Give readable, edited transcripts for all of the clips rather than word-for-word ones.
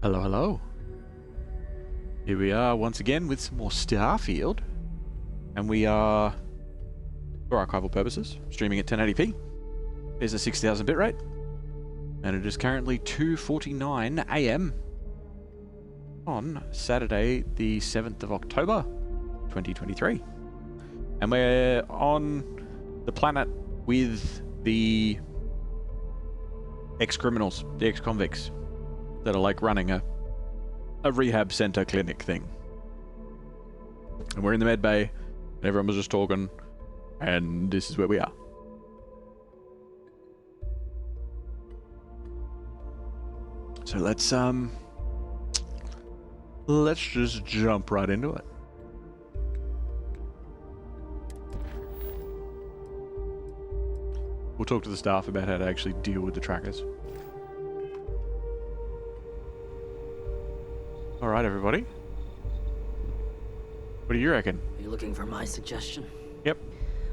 Hello, hello. Here we are once again with some more Starfield. And we are, for archival purposes, streaming at 1080p. There's a 6000 bitrate. And it is currently 2:49 AM on Saturday, the 7th of October, 2023. And we're on the planet with the ex-criminals, the ex-convicts, that are like running a rehab center clinic thing. And we're in the med bay, and everyone was just talking, and this is where we are. So let's just jump right into it. We'll talk to the staff about how to actually deal with the trackers. Alright, everybody. What do you reckon? Are you looking for my suggestion? Yep.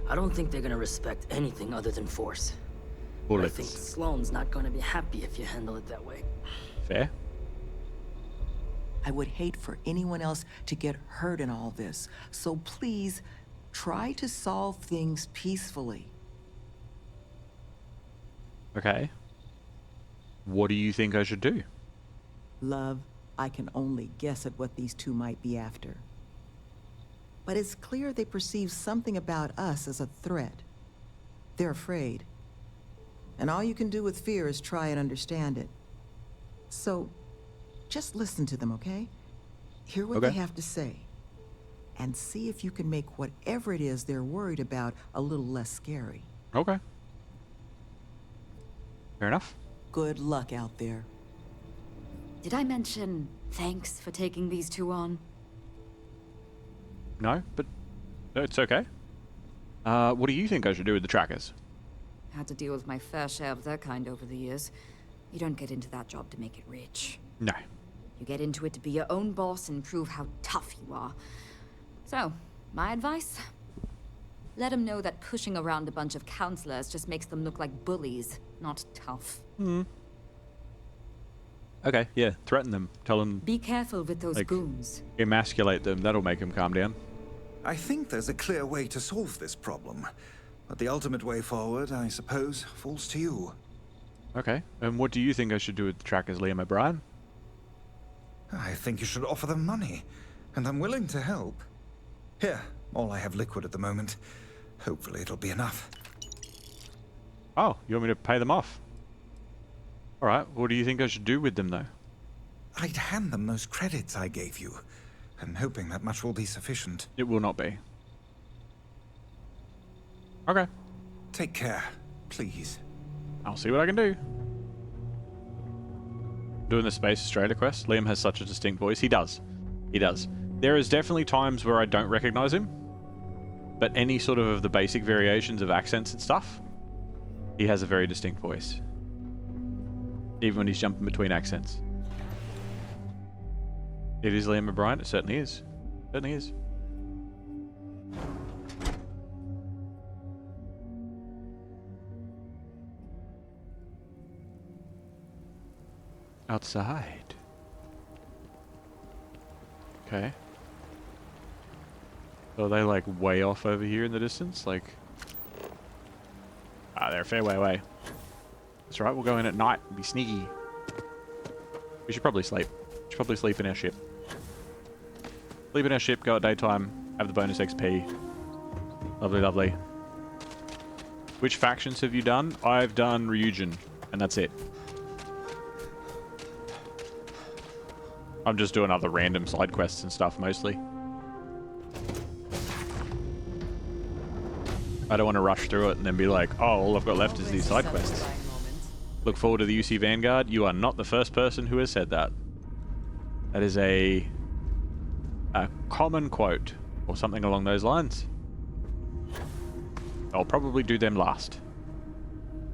I don't think they're gonna respect anything other than force. But I think Sloane's not gonna be happy if you handle it that way. Fair. I would hate for anyone else to get hurt in all this, so please try to solve things peacefully. Okay. What do you think I should do? Love, I can only guess at what these two might be after. But it's clear they perceive something about us as a threat. They're afraid. And all you can do with fear is try and understand it. So, just listen to them, okay? Hear what they have to say. And see if you can make whatever it is they're worried about a little less scary. Okay. Fair enough. Good luck out there. Did I mention thanks for taking these two on? No, but it's okay. What do you think I should do with the trackers? Had to deal with my fair share of their kind over the years. You don't get into that job to make it rich. No. You get into it to be your own boss and prove how tough you are. So, my advice? Let them know that pushing around a bunch of counselors just makes them look like bullies, not tough. Okay, yeah. Threaten them. Tell them, Be careful with those goons. emasculate them. That'll make them calm down. I think there's a clear way to solve this problem. But the ultimate way forward, I suppose, falls to you. Okay. And what do you think I should do with the trackers, Liam O'Brien? I think you should offer them money. And I'm willing to help. Here, all I have liquid at the moment. Hopefully it'll be enough. Oh, you want me to pay them off? Alright, what do you think I should do with them, though? I'd hand them those credits I gave you. I'm hoping that much will be sufficient. It will not be. Okay. Take care, please. I'll see what I can do. Doing the Space Australia quest, Liam has such a distinct voice. He does. He does. There is definitely times where I don't recognize him. But any sort of the basic variations of accents and stuff, he has a very distinct voice. Even when he's jumping between accents. It is Liam O'Brien. It certainly is. Certainly is. Outside. Okay. So are they like way off over here in the distance? Like... Ah, they're a fair way away. That's right, we'll go in at night and be sneaky. We should probably sleep. We should probably sleep in our ship. Sleep in our ship, go at daytime, have the bonus XP. Lovely, lovely. Which factions have you done? I've done Ryujin, and that's it. I'm just doing other random side quests and stuff, mostly. I don't want to rush through it and then be like, oh, all I've got left is these side quests. Look forward to the UC Vanguard. You are not the first person who has said that. That is a common quote, or something along those lines. I'll probably do them last.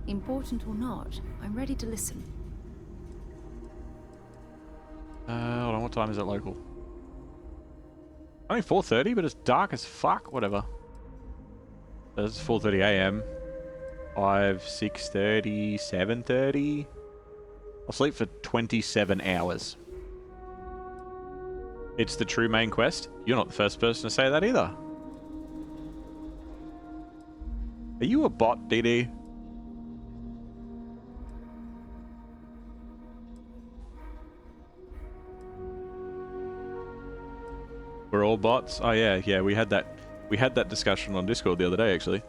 Important or not, I'm ready to listen. Hold on, what time is it local? Only 4:30, but it's dark as fuck. Whatever. It's 4:30 AM. 5, 6:30, 7:30. I'll sleep for 27 hours. It's the true main quest. You're not the first person to say that either. Are you a bot, DD? We're all bots? Oh yeah, we had that discussion on Discord the other day actually.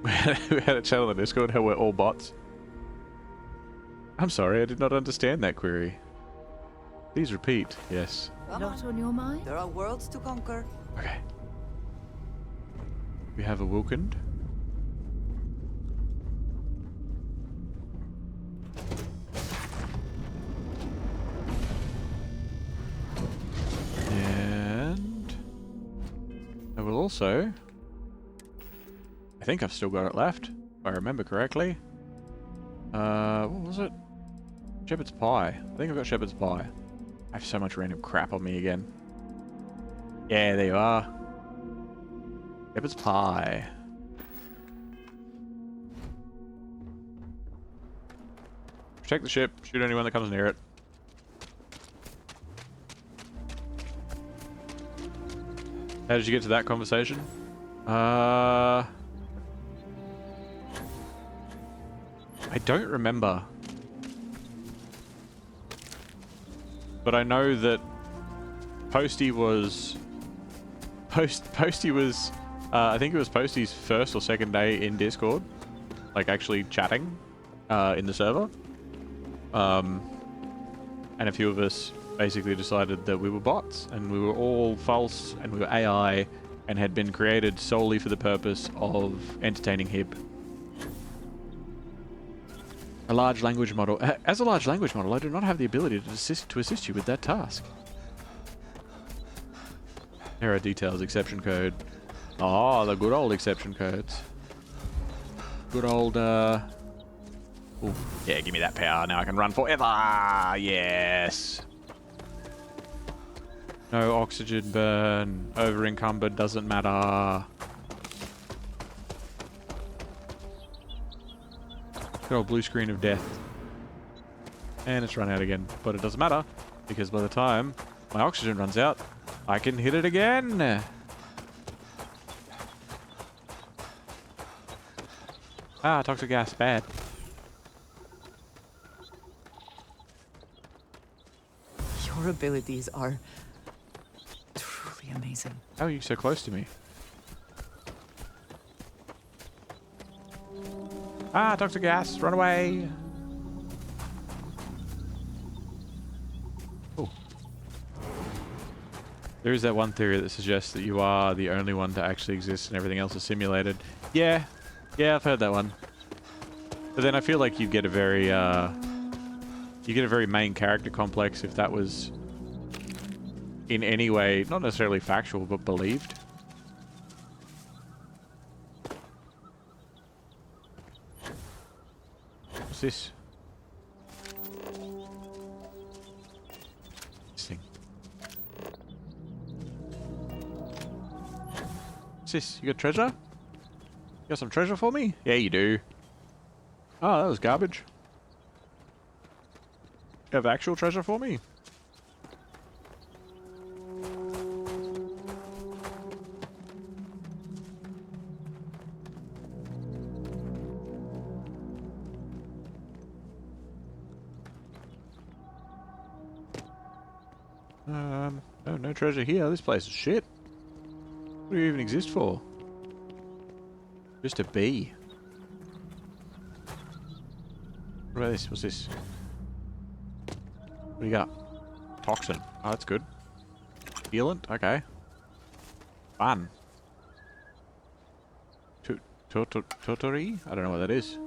We had a channel on Discord how we're all bots. I'm sorry, I did not understand that query. Please repeat. Yes. Not on your mind? There are worlds to conquer. Okay. We have a Wilkend. And I will also... I think I've still got it left, if I remember correctly. What was it? Shepherd's Pie. I think I've got Shepherd's Pie. I have so much random crap on me again. Yeah, there you are. Shepherd's Pie. Protect the ship. Shoot anyone that comes near it. How did you get to that conversation? I don't remember. But I know that Posty was... Posty was... I think it was Posty's first or second day in Discord. Like, actually chatting in the server. And a few of us basically decided that we were bots. And we were all false, and we were AI, and had been created solely for the purpose of entertaining Hib. A large language model. As a large language model, I do not have the ability to assist you with that task. Error details, exception code. Oh, the good old exception codes. Good old, Ooh. Yeah, give me that power. Now I can run forever. Yes. No oxygen burn. Over encumbered doesn't matter. Good old blue screen of death. And it's run out again. But it doesn't matter, because by the time my oxygen runs out, I can hit it again. Ah, toxic gas, bad. Your abilities are truly amazing. How are you so close to me? Ah, toxic gas, run away! Oh. There is that one theory that suggests that you are the only one to actually exist and everything else is simulated. Yeah, I've heard that one. But then I feel like you get a very, main character complex if that was in any way, not necessarily factual, but believed. What's this? This thing. What's this? You got treasure? You got some treasure for me? Yeah, you do. Oh, that was garbage. You have actual treasure for me? No treasure here. This place is shit. What do you even exist for? Just a bee. What about this? What's this? What do you got? Toxin. Oh, that's good. Healant? Okay. Fun. Totori? I don't know what that is.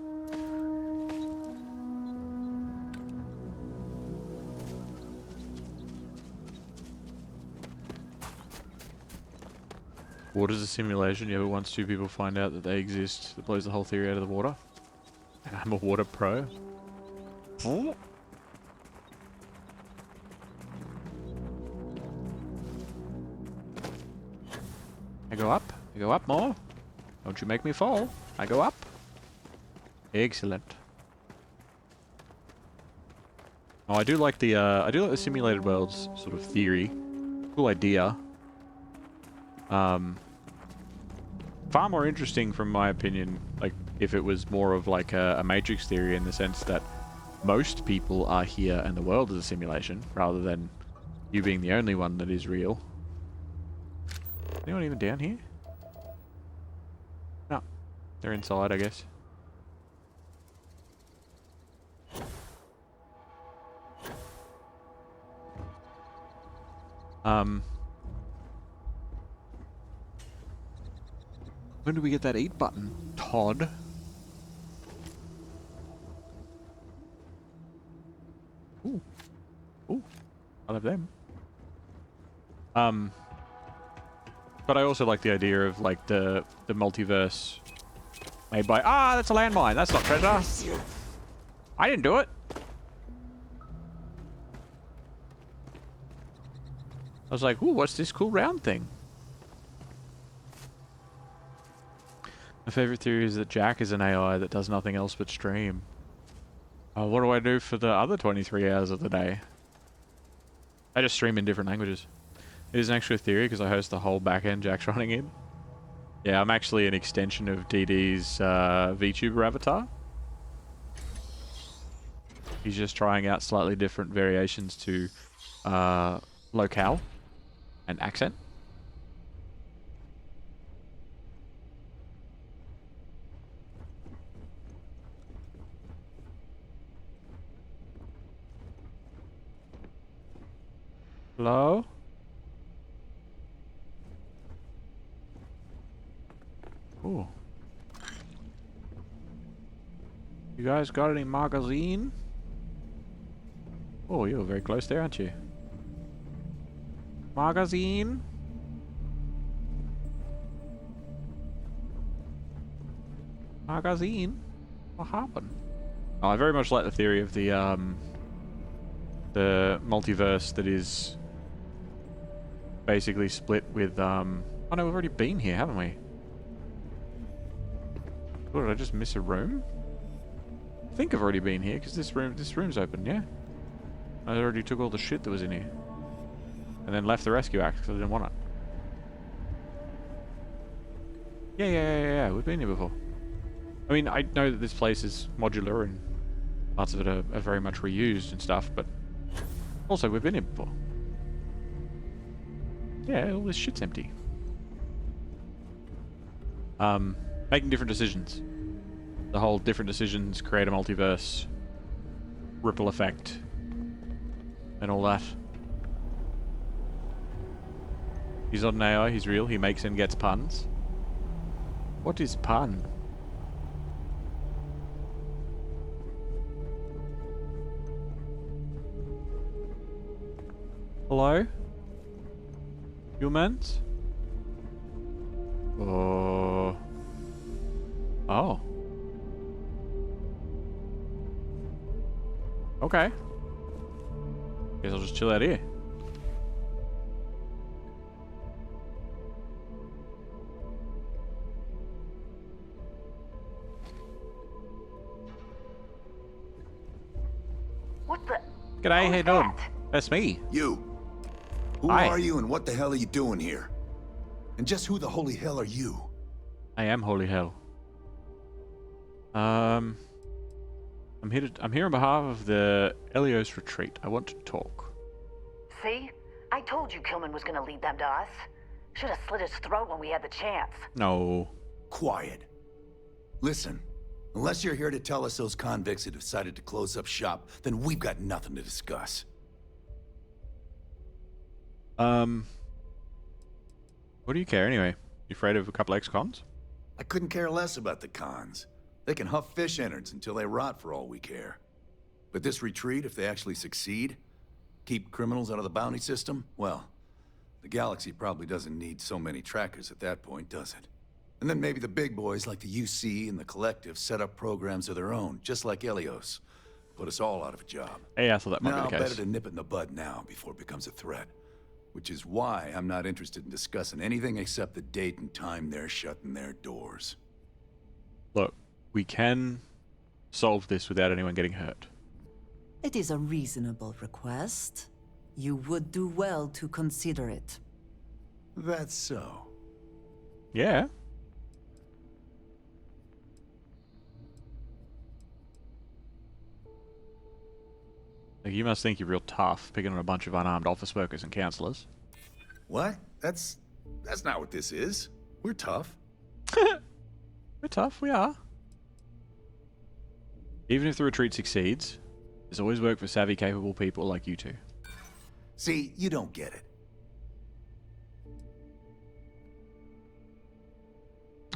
Water's a simulation. Yeah, but once two people find out that they exist, it blows the whole theory out of the water. And I'm a water pro. Oh. I go up. I go up more. Don't you make me fall. I go up. Excellent. Oh, I do like the simulated worlds sort of theory. Cool idea. Far more interesting from my opinion, like, if it was more of like a Matrix theory in the sense that most people are here and the world is a simulation, rather than you being the only one that is real. Anyone even down here? No. They're inside, I guess. When do we get that eat button, Todd? Ooh. Ooh. I love them. But I also like the idea of, like, the multiverse made by... Ah, that's a landmine. That's not treasure. I didn't do it. I was like, ooh, what's this cool round thing? My favorite theory is that Jack is an AI that does nothing else but stream. What do I do for the other 23 hours of the day? I just stream in different languages. It is an actual theory because I host the whole backend Jack's running in. Yeah, I'm actually an extension of DD's VTuber avatar. He's just trying out slightly different variations to locale and accent. Hello? Ooh. You guys got any magazine? Oh, you're very close there, aren't you? Magazine? Magazine? What happened? Oh, I very much like the theory of the multiverse that is basically split with, oh no, we've already been here, haven't we? Oh, did I just miss a room? I think I've already been here, because this room's open, yeah? I already took all the shit that was in here. And then left the rescue act, because I didn't want it. Yeah, we've been here before. I mean, I know that this place is modular, and parts of it are very much reused and stuff, but also, we've been here before. Yeah, all this shit's empty. Making different decisions. The whole different decisions create a multiverse, ripple effect, and all that. He's not an AI, he's real, he makes and gets puns. What is pun? Hello? Humans? Oh. Oh. Okay. Guess I'll just chill out here. What the? G'day, how you doing? That's me. You. Who Hi. are you and what the hell are you doing here? And just who the holy hell are you? I am holy hell. I'm here on behalf of the Elios retreat. I want to talk. See? I told you Kilman was gonna lead them to us. Should have slit his throat when we had the chance. No. Quiet. Listen, unless you're here to tell us those convicts have decided to close up shop, then we've got nothing to discuss. What do you care anyway? You afraid of a couple ex-cons? I couldn't care less about the cons. They can huff fish innards until they rot for all we care. But this retreat, if they actually succeed, keep criminals out of the bounty system, well, the galaxy probably doesn't need so many trackers at that point, does it? And then maybe the big boys like the UC and the Collective set up programs of their own, just like Elios. Put us all out of a job. Hey, I thought that might Now, be the case. better to nip it in the bud now before it becomes a threat. Which is why I'm not interested in discussing anything except the date and time they're shutting their doors. Look, we can solve this without anyone getting hurt. It is a reasonable request. You would do well to consider it. That's so. Yeah. Like, you must think you're real tough, picking on a bunch of unarmed office workers and councillors. What? That's not what this is. We're tough. We're tough, we are. Even if the retreat succeeds, there's always work for savvy, capable people like you two. See, you don't get it.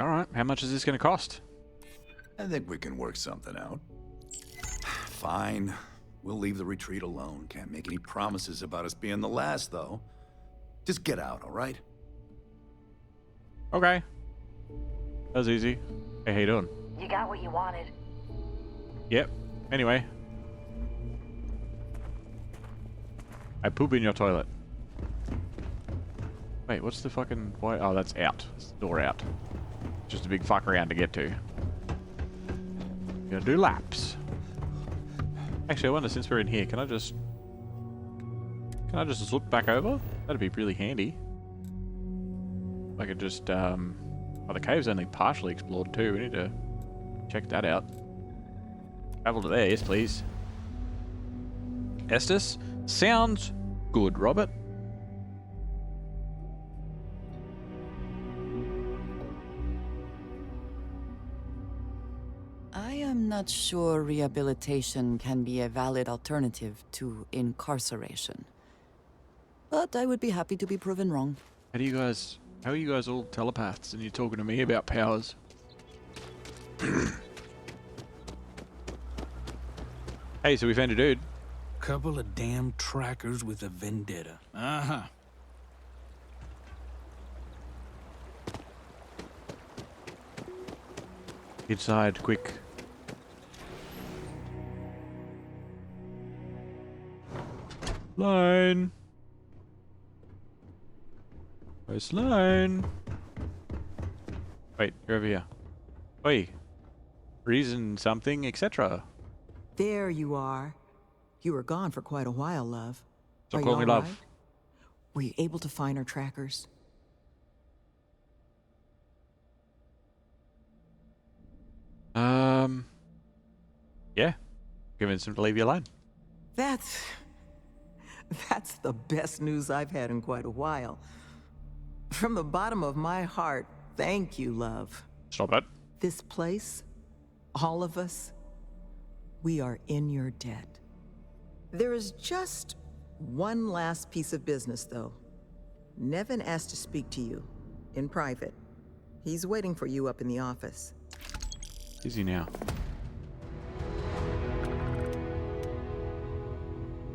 Alright, how much is this going to cost? I think we can work something out. Fine. We'll leave the retreat alone. Can't make any promises about us being the last, though. Just get out, all right? Okay. That was easy. Hey, how you doing? You got what you wanted. Yep. Anyway. I poop in your toilet. Wait, what's the fucking... Why? Oh, that's out. It's the door out. Just a big fuck around to get to. Gonna do laps. Actually, I wonder, since we're in here, can I just look back over? That'd be really handy. I could just, oh, the cave's only partially explored too. We need to check that out. Travel to there, yes please. Estes? Sounds good, Robert. I am not sure rehabilitation can be a valid alternative to incarceration. But I would be happy to be proven wrong. How are you guys all telepaths and you're talking to me about powers? Hey, so we found a dude. Couple of damn trackers with a vendetta. Uh-huh. Inside, quick. Line. Where's line? Wait, you're over here. Oi. Reason something, etc. There you are. You were gone for quite a while, love. Don't Are call you me all love. right? Were you able to find our trackers? Yeah. Convince him to leave you alone. That's the best news I've had in quite a while. From the bottom of my heart, thank you, love. Stop it. This place, all of us, we are in your debt. There is just one last piece of business, though. Nevin asked to speak to you, in private. He's waiting for you up in the office. Is he now?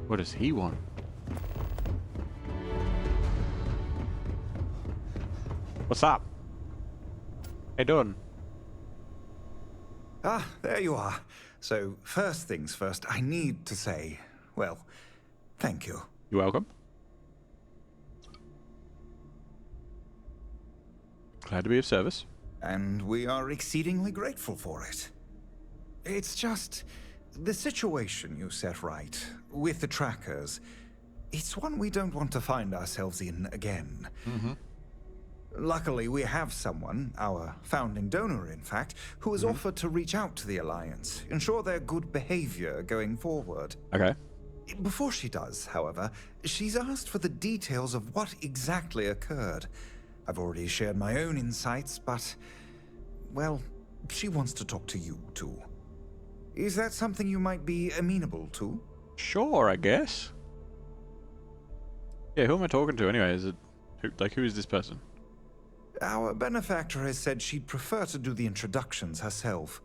What does he want? What's up? How you doing? Ah, there you are. So, first things first, I need to say, well, thank you. You're welcome. Glad to be of service. And we are exceedingly grateful for it. It's just the situation you set right with the trackers. It's one we don't want to find ourselves in again. Mm-hmm. Luckily, we have someone, our founding donor in fact, who has offered to reach out to the Alliance, ensure their good behavior going forward. Okay. Before she does, however, she's asked for the details of what exactly occurred. I've already shared my own insights, but, well, she wants to talk to you too. Is that something you might be amenable to? Sure, I guess. Yeah, who am I talking to anyway? Who is this person? Our benefactor has said she'd prefer to do the introductions herself.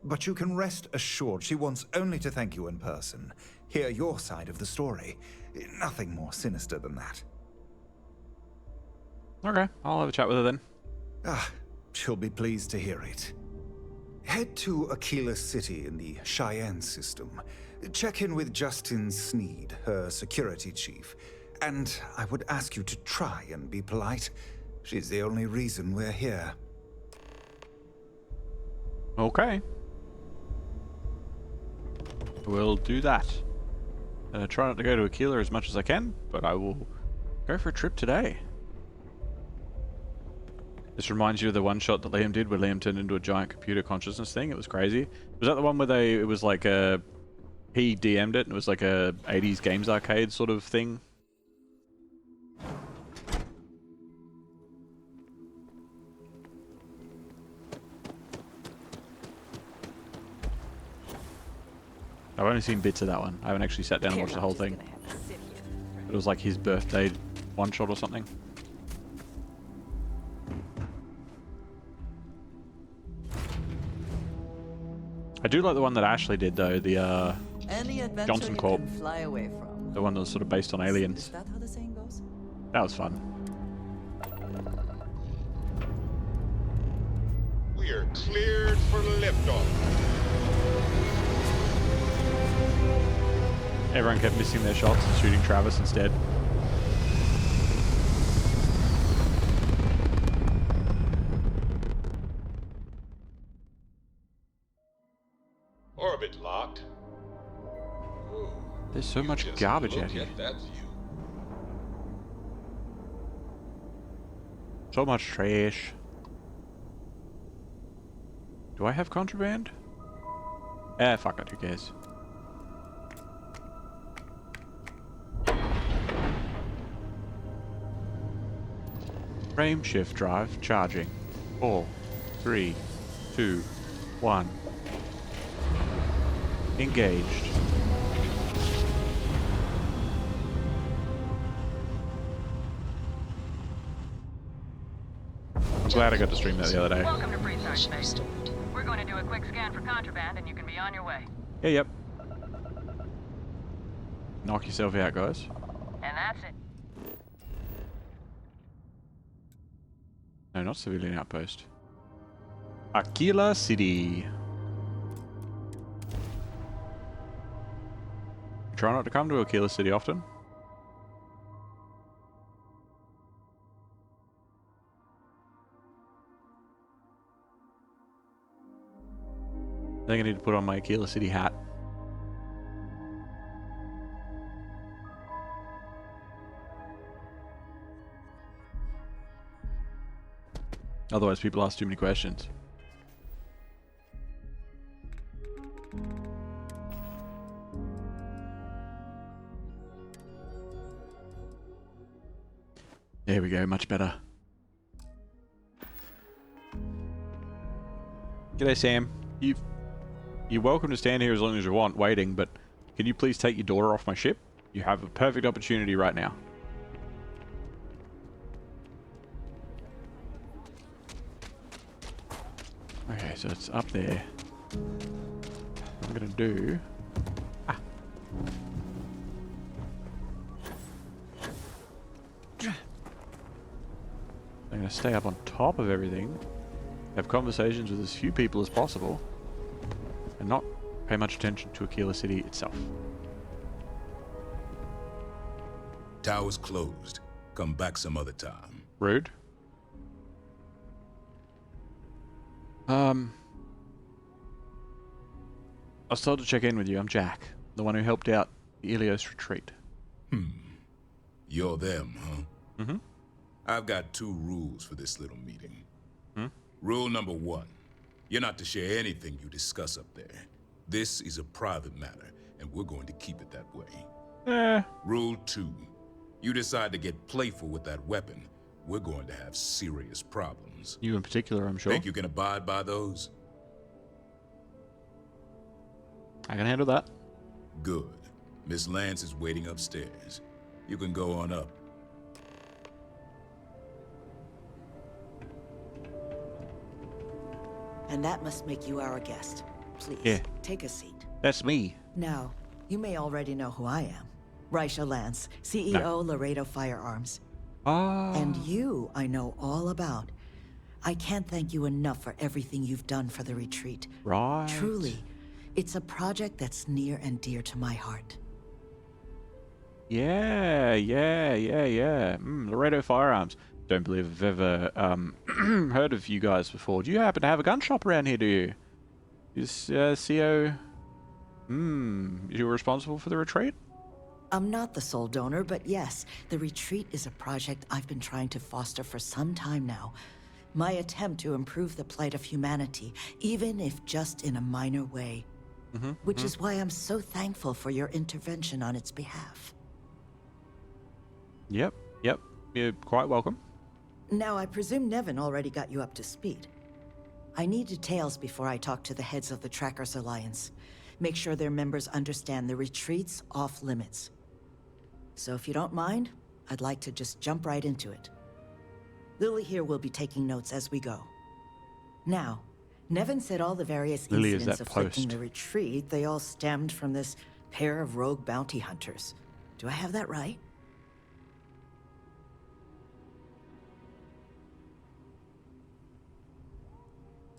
But you can rest assured she wants only to thank you in person, hear your side of the story. Nothing more sinister than that. Okay, I'll have a chat with her then. Ah, she'll be pleased to hear it. Head to Aquila City in the Cheyenne system. Check in with Justin Sneed, her security chief. And I would ask you to try and be polite. She's the only reason we're here. Okay. We'll do that. Try not to go to Aquila as much as I can, but I will go for a trip today. This reminds you of the one shot that Liam did, where Liam turned into a giant computer consciousness thing. It was crazy. Was that the one where it was like a, he DM'd it, and it was like a 80s games arcade sort of thing? I've only seen bits of that one. I haven't actually sat down and watched the whole thing. It was like his birthday one shot or something. I do like the one that Ashley did though, the Johnson Corp. Fly away from. The one that was sort of based on aliens. Is that how the saying goes? That was fun. We are cleared for liftoff. Everyone kept missing their shots and shooting Travis instead. Orbit locked. Ooh, There's so much just garbage look out here. at that view. So much trash. Do I have contraband? Fuck it, who cares? Frame shift drive charging. 4, 3, 2, 1. Engaged. I'm glad I got to stream that the other day. Welcome to Breathe Space. We're going to do a quick scan for contraband, and you can be on your way. Yeah, yep. Knock yourself out, guys. And that's it. No, not civilian outpost. Aquila City. Try not to come to Aquila City often. I think I need to put on my Aquila City hat. Otherwise people ask too many questions. There we go, much better. G'day Sam. You're welcome to stand here as long as you want, waiting, but can you please take your daughter off my ship? You have a perfect opportunity right now. Okay, so it's up there. What I'm gonna do... I'm gonna stay up on top of everything, have conversations with as few people as possible, and not pay much attention to Aquila City itself. Tower's closed. Come back some other time. Rude. I was told to check in with you. I'm Jack, the one who helped out the Ilios retreat. You're them, huh? Mm-hmm. I've got 2 rules for this little meeting. Rule number 1, you're not to share anything you discuss up there. This is a private matter, and we're going to keep it that way. Rule 2, you decide to get playful with that weapon, we're going to have serious problems. You in particular, I'm sure. Think you can abide by those? I can handle that. Good. Miss Lance is waiting upstairs. You can go on up. And that must make you our guest. Please, take a seat. That's me. Now, you may already know who I am. Raisha Lance, CEO Laredo Firearms. And you, I know all about. I can't thank you enough for everything you've done for the retreat. Right. Truly, it's a project that's near and dear to my heart. Yeah. Laredo Firearms. Don't believe I've ever heard of you guys before. Do you happen to have a gun shop around here, do you? Is CO... you were responsible for the retreat? I'm not the sole donor, but yes, the retreat is a project I've been trying to foster for some time now. My attempt to improve the plight of humanity, even if just in a minor way. Which is why I'm so thankful for your intervention on its behalf. Yep. You're quite welcome. Now, I presume Nevin already got you up to speed. I need details before I talk to the heads of the Trackers Alliance. Make sure their members understand the retreat's off limits. So if you don't mind, I'd like to just jump right into it. Lily here will be taking notes as we go. Now, Nevin said all the various Lily incidents afflicting the retreat, they all stemmed from this pair of rogue bounty hunters. Do I have that right?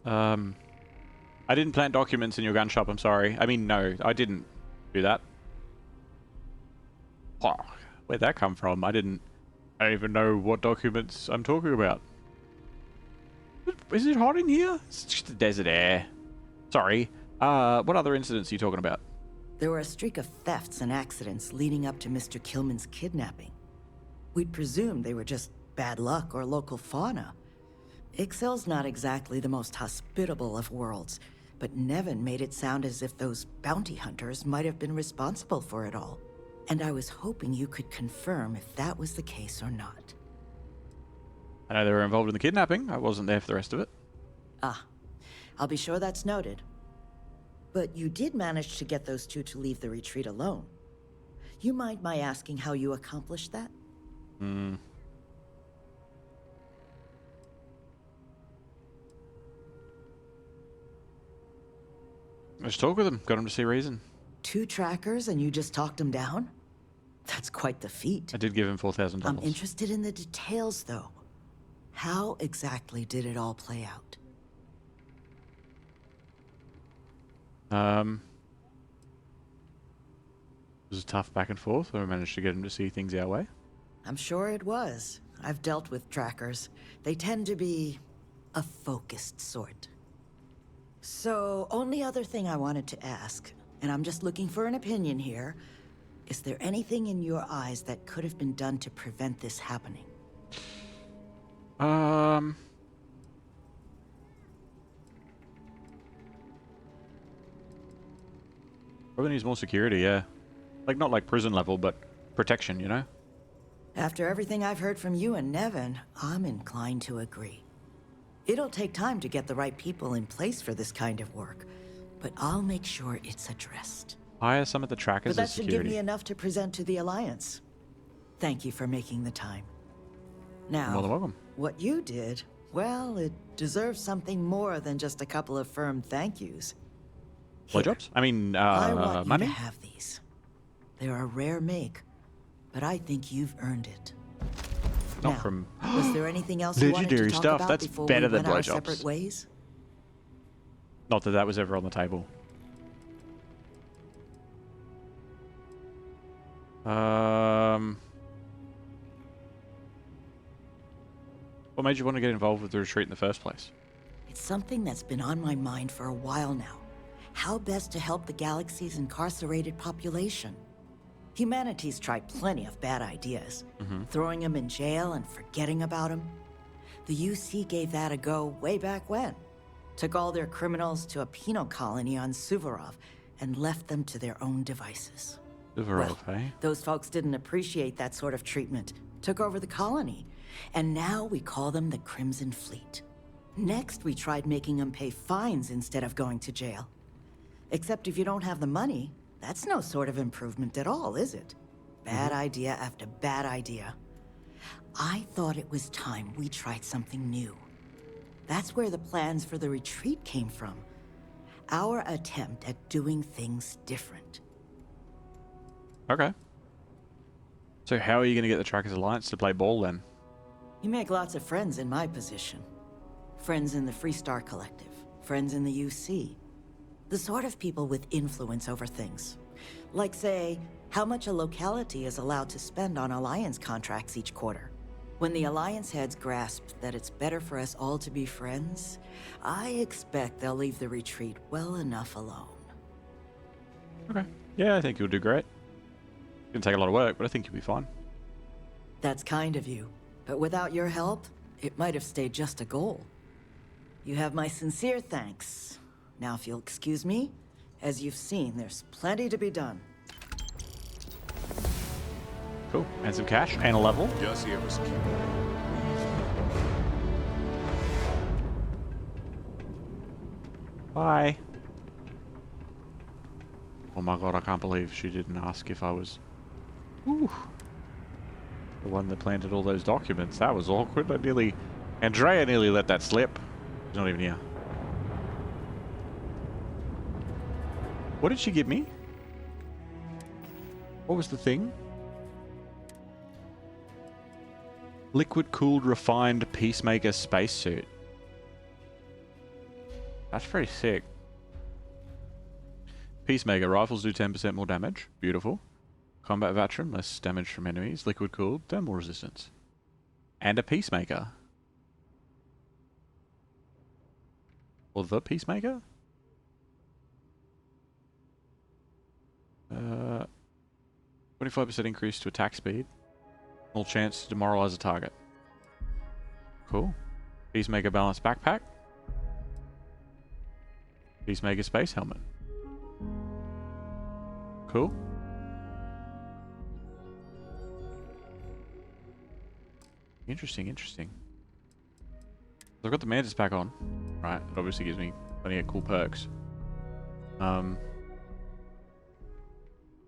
I didn't plant documents in your gun shop, I'm sorry. I mean, no, I didn't do that. Oh, where'd that come from? I don't even know what documents I'm talking about. Is it hot in here? It's just the desert air. Sorry. What other incidents are you talking about? There were a streak of thefts and accidents leading up to Mr. Kilman's kidnapping. We'd presumed they were just bad luck or local fauna. Ixel's not exactly the most hospitable of worlds, but Nevin made it sound as if those bounty hunters might have been responsible for it all. And I was hoping you could confirm if that was the case or not. I know they were involved in the kidnapping. I wasn't there for the rest of it. Ah, I'll be sure that's noted. But you did manage to get those two to leave the retreat alone. You mind my asking how you accomplished that? Let's talk with them. Got them to see reason. 2 trackers and you just talked them down? That's quite the feat. I did give him $4,000. I'm interested in the details, though. How exactly did it all play out? It was a tough back and forth, but we managed to get him to see things our way. I'm sure it was. I've dealt with trackers. They tend to be a focused sort. So, only other thing I wanted to ask, and I'm just looking for an opinion here, is there anything in your eyes that could have been done to prevent this happening? Probably needs more security, yeah. Like, not like prison level, but protection, you know? After everything I've heard from you and Nevin, I'm inclined to agree. It'll take time to get the right people in place for this kind of work, but I'll make sure it's addressed. Hire some of the trackers But as that should security. give me enough to present to the Alliance. Thank you for making the time. Now, More than welcome. what you did, well, it deserves something more than just a couple of firm thank yous. Blowjobs? I mean, I want money? you to have these. They're a rare make, but I think you've earned it. Not Now, from was there anything else you wanted to legendary talk stuff. about That's before better we than went our separate blowjobs. ways? Not that that was ever on the table. What made you want to get involved with the retreat in the first place? It's something that's been on my mind for a while now. How best to help the galaxy's incarcerated population. Humanity's tried plenty of bad ideas. Throwing them in jail and forgetting about them. The UC gave that a go way back when. Took all their criminals to a penal colony on Suvorov and left them to their own devices. Suvorov, eh? Those folks didn't appreciate that sort of treatment. Took over the colony. And now we call them the Crimson Fleet. Next, we tried making them pay fines instead of going to jail. Except if you don't have the money, that's no sort of improvement at all, is it? Bad idea after bad idea. I thought it was time we tried something new. That's where the plans for the retreat came from. Our attempt at doing things different. Okay. So how are you going to get the Trackers Alliance to play ball then? You make lots of friends in my position. Friends in the Freestar Collective. Friends in the UC. The sort of people with influence over things. Like, say, how much a locality is allowed to spend on Alliance contracts each quarter. When the Alliance heads grasp that it's better for us all to be friends, I expect they'll leave the retreat well enough alone. Okay. Yeah, I think you'll do great. Gonna take a lot of work, but I think you'll be fine. That's kind of you. But without your help, it might have stayed just a goal. You have my sincere thanks. Now, if you'll excuse me, as you've seen, there's plenty to be done. Cool. And some cash and a level. Just here for security. Bye. Oh my god, I can't believe she didn't ask if I was... Whew. The one that planted all those documents. That was awkward. Andrea nearly let that slip. She's not even here. What did she give me? What was the thing? Liquid-cooled, refined Peacemaker spacesuit. That's pretty sick. Peacemaker rifles do 10% more damage. Beautiful. Combat veteran, less damage from enemies. Liquid-cooled, thermal resistance. And a Peacemaker. Or the Peacemaker? 25% increase to attack speed. Small chance to demoralize a target. Cool. Peacemaker balanced backpack. Peacemaker space helmet. Cool. Interesting, interesting. I've got the Mantis pack on. Right, it obviously gives me plenty of cool perks.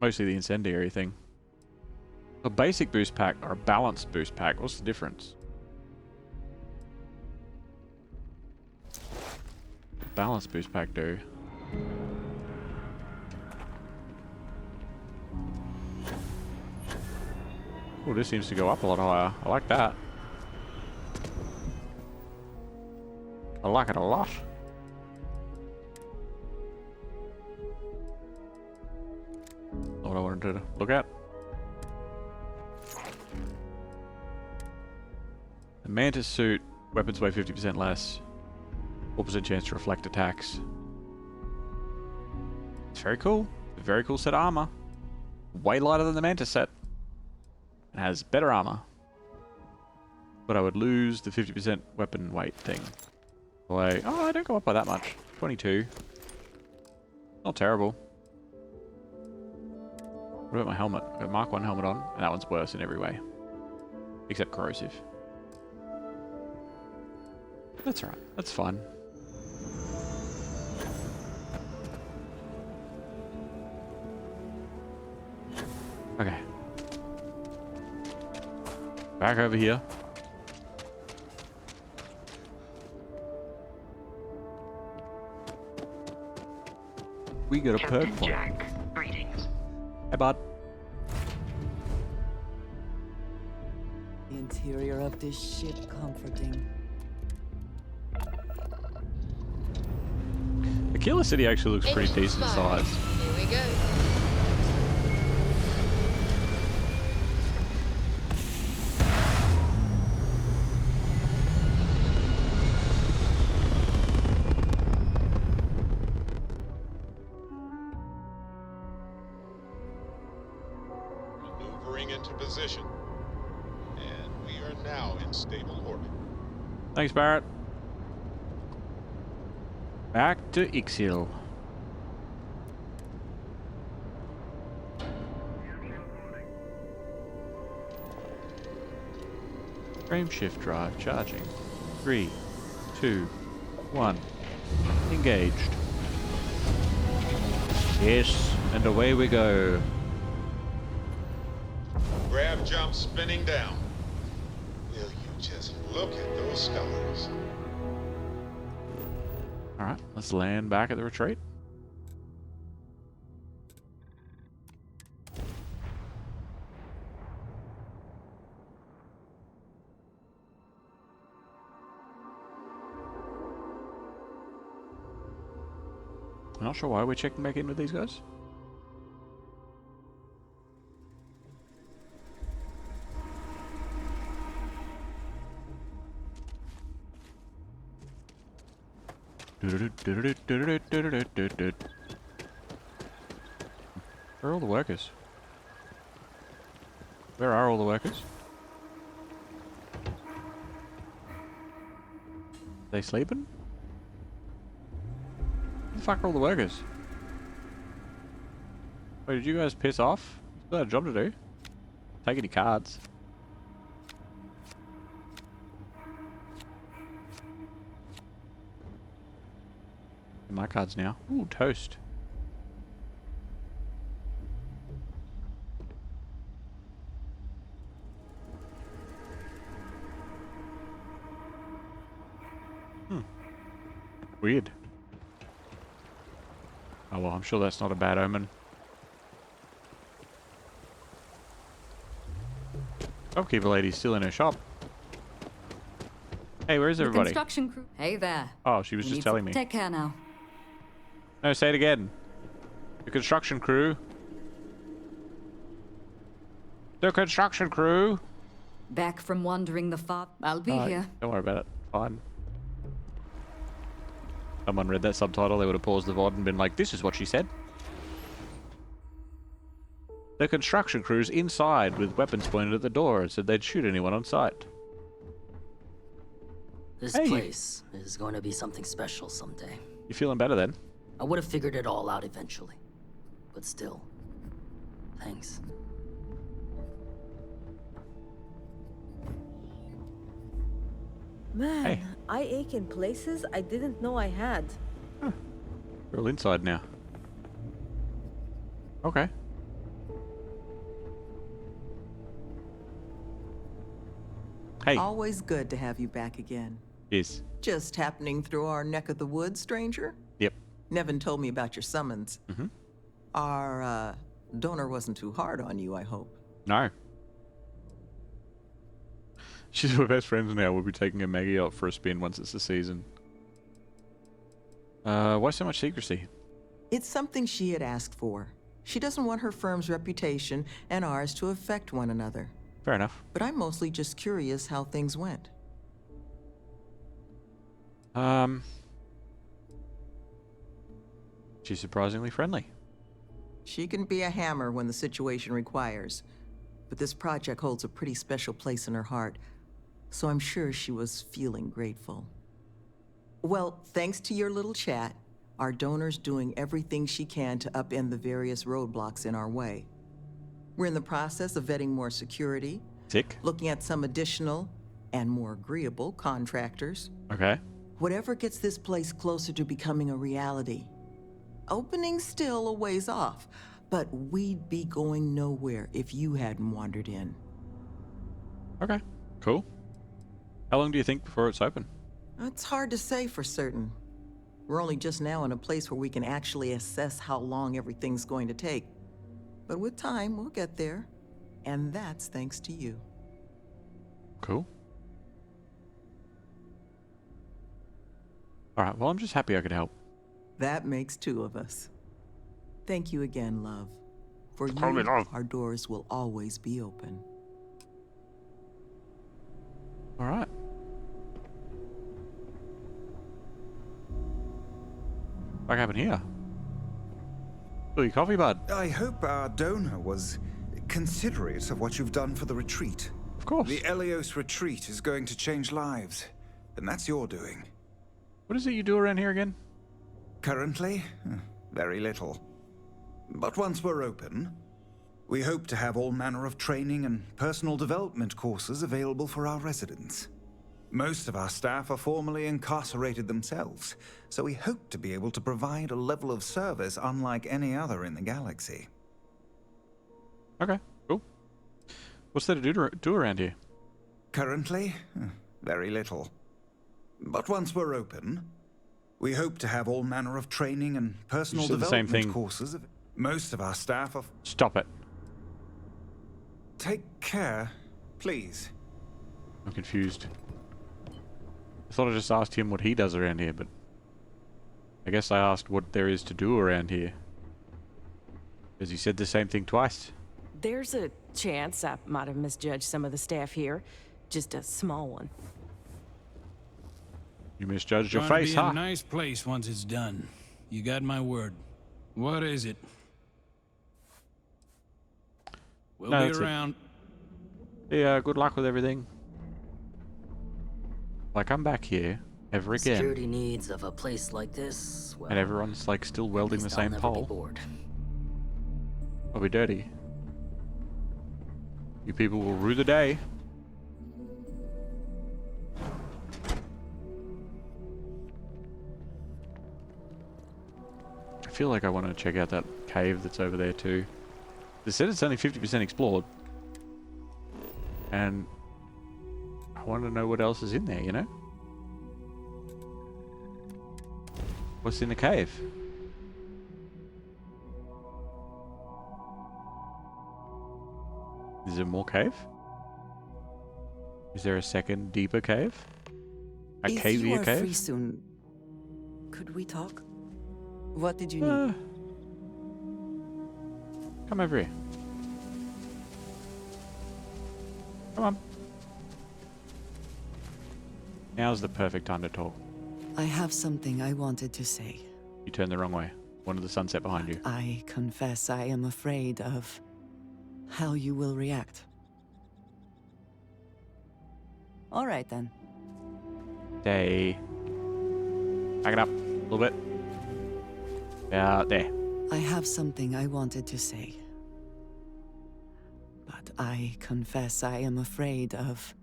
Mostly the incendiary thing. A basic boost pack or a balanced boost pack, what's the difference? Balanced boost pack do. Oh, this seems to go up a lot higher. I like that. I like it a lot. Not what I wanted to look at. The Mantis suit, weapons weigh 50% less. 4% chance to reflect attacks. It's very cool. A very cool set of armor. Way lighter than the Mantis set. It has better armor. But I would lose the 50% weapon weight thing. Like, oh, I don't go up by that much. 22. Not terrible. What about my helmet? I've got a Mark 1 helmet on, and that one's worse in every way. Except corrosive. That's alright. That's fine. Okay. Back over here. We got a perk point. Jack, greetings. Hey, bud. The interior of this ship comforting. The Killer City actually looks pretty decent size. Here we go. Into position, and we are now in stable orbit. Thanks, Barrett. Back to Ixil. Frame shift drive charging. 3, 2, 1. Engaged. Yes, and away we go. Grav jump spinning down. Will you just look at those stars? Alright, let's land back at the retreat. I'm not sure why we're checking back in with these guys. Where are all the workers? Where are all the workers? They sleeping? Where the fuck are all the workers? Wait, did you guys piss off? You still had a job to do. Take any cards. My cards now. Ooh, toast. Weird. Oh well, I'm sure that's not a bad omen. Shopkeeper lady's still in her shop. Hey, where's everybody? The construction crew. Hey there. Oh, she was just telling me. Take care now. No, say it again. The construction crew. The construction crew. Back from wandering the far. I'll be here. Don't worry about it. Fine. Someone read that subtitle, they would have paused the VOD and been like, this is what she said. The construction crew's inside with weapons pointed at the door and said they'd shoot anyone on sight. This place is going to be something special someday. You feeling better then? I would have figured it all out eventually. But still, thanks. Man, I ache in places I didn't know I had. Huh. We're all inside now. Okay. Hey. Always good to have you back again. Yes. Just happening through our neck of the woods, stranger? Yep. Nevin told me about your summons. Mm-hmm. Our, donor wasn't too hard on you, I hope. No. She's my best friends now. We'll be taking a Maggie out for a spin once it's the season. Why so much secrecy? It's something she had asked for. She doesn't want her firm's reputation and ours to affect one another. Fair enough. But I'm mostly just curious how things went. She's surprisingly friendly. She can be a hammer when the situation requires. But this project holds a pretty special place in her heart, so I'm sure she was feeling grateful. Well, thanks to your little chat, our donor's doing everything she can to upend the various roadblocks in our way. We're in the process of vetting more security, looking at some additional and more agreeable contractors. Okay. Whatever gets this place closer to becoming a reality. Opening's still a ways off, but we'd be going nowhere if you hadn't wandered in. Okay, cool. How long do you think before it's open? It's hard to say for certain. We're only just now in a place where we can actually assess how long everything's going to take. But with time, we'll get there. And that's thanks to you. Cool. Alright, well, I'm just happy I could help. That makes two of us. Thank you again, love. For you, our doors will always be open. Alright. What happened here? Oh, your coffee, bud. I hope our donor was considerate of what you've done for the retreat. Of course. The Elios retreat is going to change lives, and that's your doing. What is it you do around here again? Currently, very little. But once we're open, we hope to have all manner of training and personal development courses available for our residents. Most of our staff are formerly incarcerated themselves, so we hope to be able to provide a level of service unlike any other in the galaxy. Okay, cool. What's there to do around here? Currently, very little. But once we're open, we hope to have all manner of training and personal development courses. Most of our staff are... Stop it. Take care, please. I'm confused. I thought I just asked him what he does around here, but... I guess I asked what there is to do around here. Because he said the same thing twice. There's a chance I might have misjudged some of the staff here. Just a small one. You misjudged your Gonna face, be huh? a nice place once it's done. You got my word. What is it? We'll be around. Yeah, good luck with everything. Like, I'm back here ever again. Security needs of a place like this, well, and everyone's like still welding the I'll same never be pole. bored. I'll be dirty. You people will rue the day. I feel like I want to check out that cave that's over there too. They said it's only 50% explored. And I want to know what else is in there, you know? What's in the cave? Is there more cave? Is there a second, deeper cave? A if cavier you are cave? free soon, could we talk? What did you need? Come over here. Come on. Now's the perfect time to talk. I have something I wanted to say. You turn the wrong way. One of the sunset behind you. I confess I am afraid of how you will react. All right then. Stay. Back it up a little bit. There. I have something I wanted to say. But I confess I am afraid of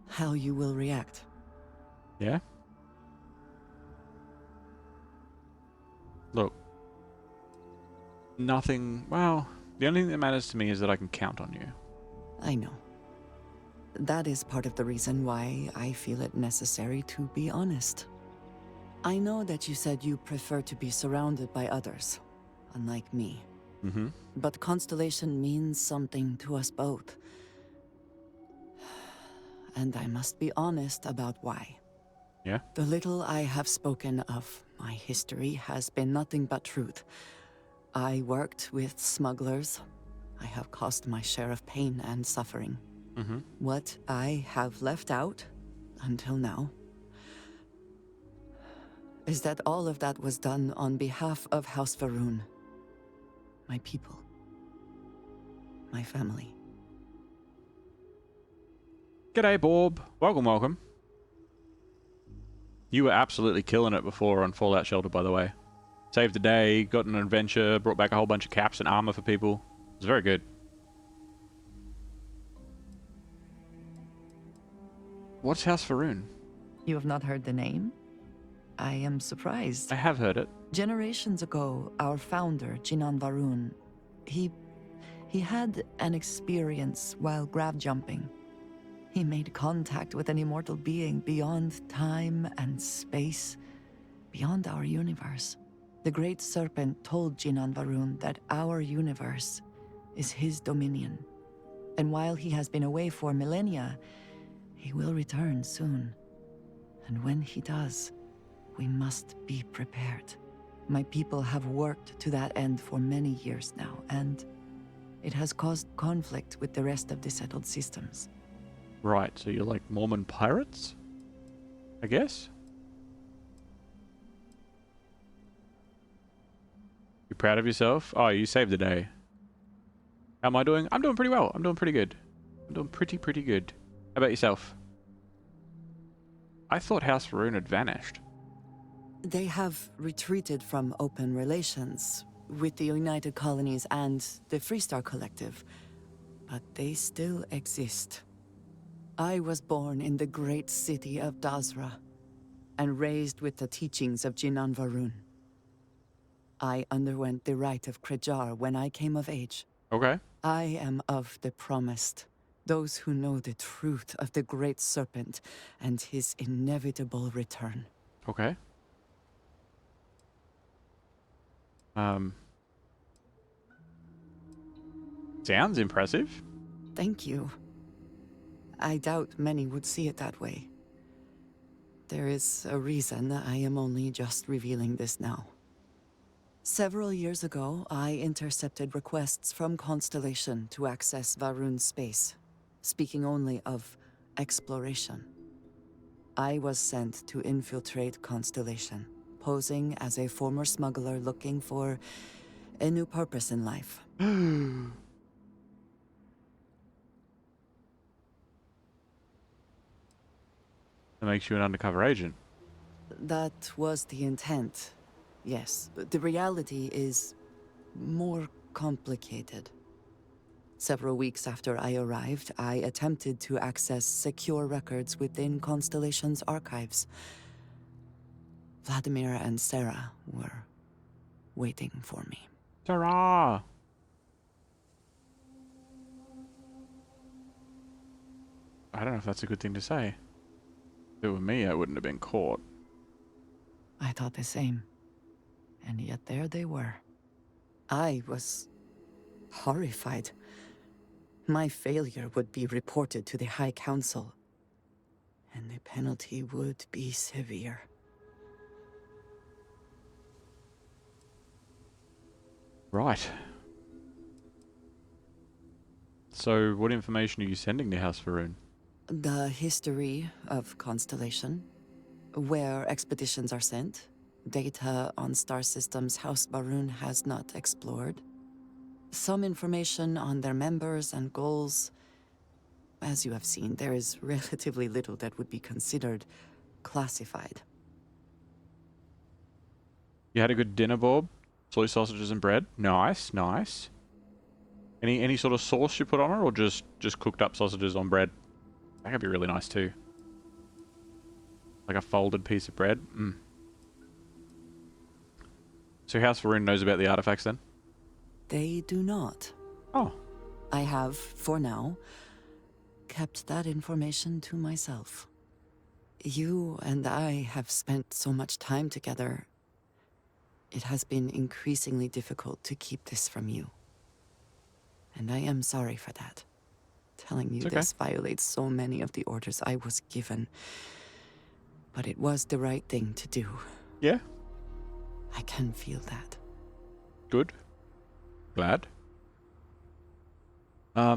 how you will react. Yeah? Look. Nothing... Well, the only thing that matters to me is that I can count on you. I know. That is part of the reason why I feel it necessary to be honest. I know that you said you prefer to be surrounded by others, unlike me. Mm-hmm. But Constellation means something to us both. And I must be honest about why. Yeah? The little I have spoken of my history has been nothing but truth. I worked with smugglers. I have caused my share of pain and suffering. Mm-hmm. What I have left out, until now, is that all of that was done on behalf of House Va'ruun. My people. My family. G'day, Bob. Welcome, welcome. You were absolutely killing it before on Fallout Shelter, by the way. Saved the day, got an adventure, brought back a whole bunch of caps and armor for people. It was very good. What's House Va'ruun? You have not heard the name? I am surprised. I have heard it. Generations ago, our founder, Jinan Va'ruun, he had an experience while grav jumping. He made contact with an immortal being beyond time and space, beyond our universe. The Great Serpent told Jinan Va'ruun that our universe is his dominion. And while he has been away for millennia, he will return soon. And when he does, we must be prepared. My people have worked to that end for many years now, and it has caused conflict with the rest of the settled systems. Right, so you're like Mormon pirates? I guess? You proud of yourself? Oh, you saved the day. How am I doing? I'm doing pretty well. I'm doing pretty good. I'm doing pretty good. How about yourself? I thought House Va'ruun had vanished. They have retreated from open relations with the United Colonies and the Freestar Collective, but they still exist. I was born in the great city of Dazra and raised with the teachings of Jinan Va'ruun. I underwent the rite of Krejar when I came of age. Okay. I am of the promised, those who know the truth of the Great Serpent and his inevitable return. Okay. Sounds impressive. Thank you. I doubt many would see it that way. There is a reason I am only just revealing this now. Several years ago, I intercepted requests from Constellation to access Va'ruun's space, speaking only of exploration. I was sent to infiltrate Constellation, posing as a former smuggler looking for a new purpose in life. makes you an undercover agent. That was the intent, yes. But the reality is more complicated. Several weeks after I arrived, I attempted to access secure records within Constellation's archives. Vladimir and Sarah were waiting for me. Sarah! I don't know if that's a good thing to say. If it were me, I wouldn't have been caught. I thought the same. And yet there they were. I was horrified. My failure would be reported to the High Council, and the penalty would be severe. Right. So, what information are you sending to House Varun? The history of Constellation, where expeditions are sent, data on star systems House Varun has not explored, some information on their members and goals. As you have seen, there is relatively little that would be considered classified. You had a good dinner, Bob? Soy sausages and bread? Nice, nice. Any sort of sauce you put on it, or just cooked up sausages on bread? That could be really nice too. Like a folded piece of bread. Mm. So House Varun knows about the artifacts then? They do not. Oh. I have, for now, kept that information to myself. You and I have spent so much time together. It has been increasingly difficult to keep this from you. And I am sorry for that. Telling you this violates so many of the orders I was given. But it was the right thing to do. Yeah. I can feel that. Good. Glad. I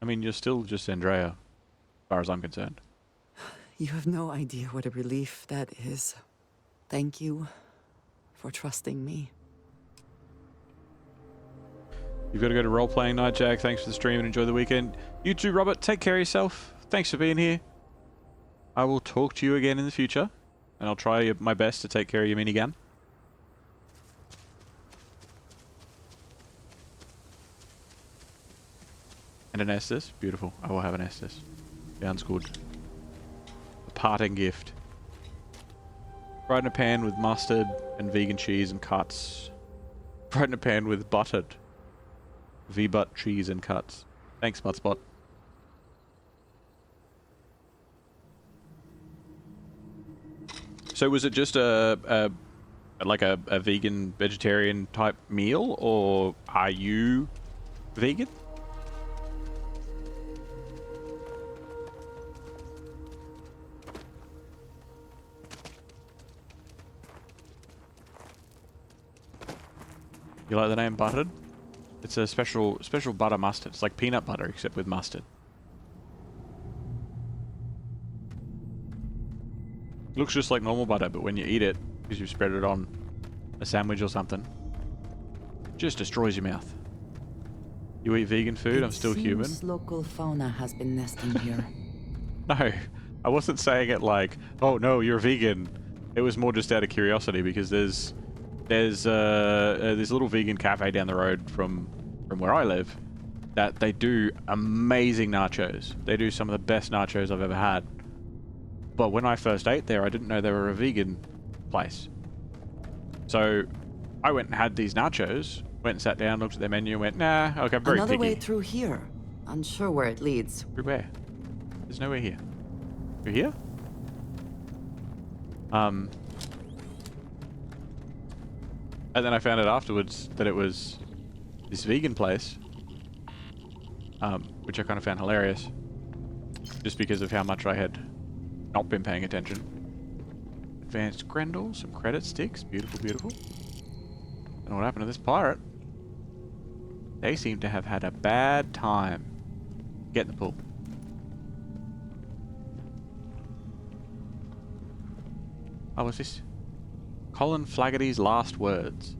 mean, you're still just Andrea, as far as I'm concerned. You have no idea what a relief that is. Thank you for trusting me. You've got to go to role-playing night, Jack. Thanks for the stream and enjoy the weekend. You too, Robert. Take care of yourself. Thanks for being here. I will talk to you again in the future, and I'll try my best to take care of your minigun. And an Estes. Beautiful. I will have an Estes. Sounds good. A parting gift. Fried in a pan with mustard and vegan cheese and cuts. Fried in a pan with buttered V-butt cheese and cuts. Thanks, Mudspot. So was it just a vegan, vegetarian type meal, or are you vegan? You like the name Buttered? It's a special butter mustard. It's like peanut butter except with mustard. Looks just like normal butter, but when you eat it, because you've spread it on a sandwich or something, it just destroys your mouth. You eat vegan food, I'm still human. Local fauna has been nesting here. No, I wasn't saying it like, oh no, you're vegan. It was more just out of curiosity, because there's this little vegan cafe down the road from where I live that they do amazing nachos. They do some of the best nachos I've ever had. But when I first ate there, I didn't know they were a vegan place. So I went and had these nachos, went and sat down, looked at their menu, and went, nah, okay, I'm very Another picky. way through here. Unsure where it leads. Through where? There's nowhere here. Through here? And then I found out afterwards that it was this vegan place, which I kind of found hilarious, just because of how much I had not been paying attention. Advanced Grendel, some credit sticks, beautiful, beautiful. I don't know what happened to this pirate. They seem to have had a bad time. Get in the pool. Oh, what's this? Colin Flaggerty's last words.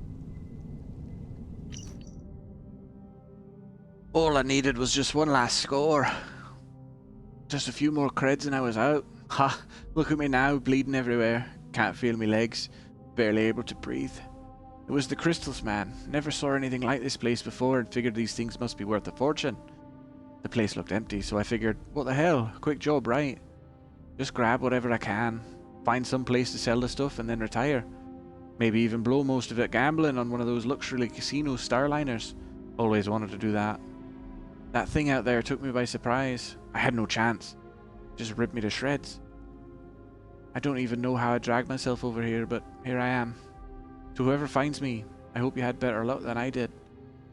All I needed was just one last score. Just a few more creds and I was out. Ha! Look at me now, bleeding everywhere. Can't feel me legs. Barely able to breathe. It was the crystals, man. Never saw anything like this place before and figured these things must be worth a fortune. The place looked empty, so I figured, what the hell? Quick job, right? Just grab whatever I can. Find some place to sell the stuff and then retire. Maybe even blow most of it gambling on one of those luxury casino starliners. Always wanted to do that. That thing out there took me by surprise. I had no chance. Just ripped me to shreds. I don't even know how I dragged myself over here, but here I am. To whoever finds me, I hope you had better luck than I did.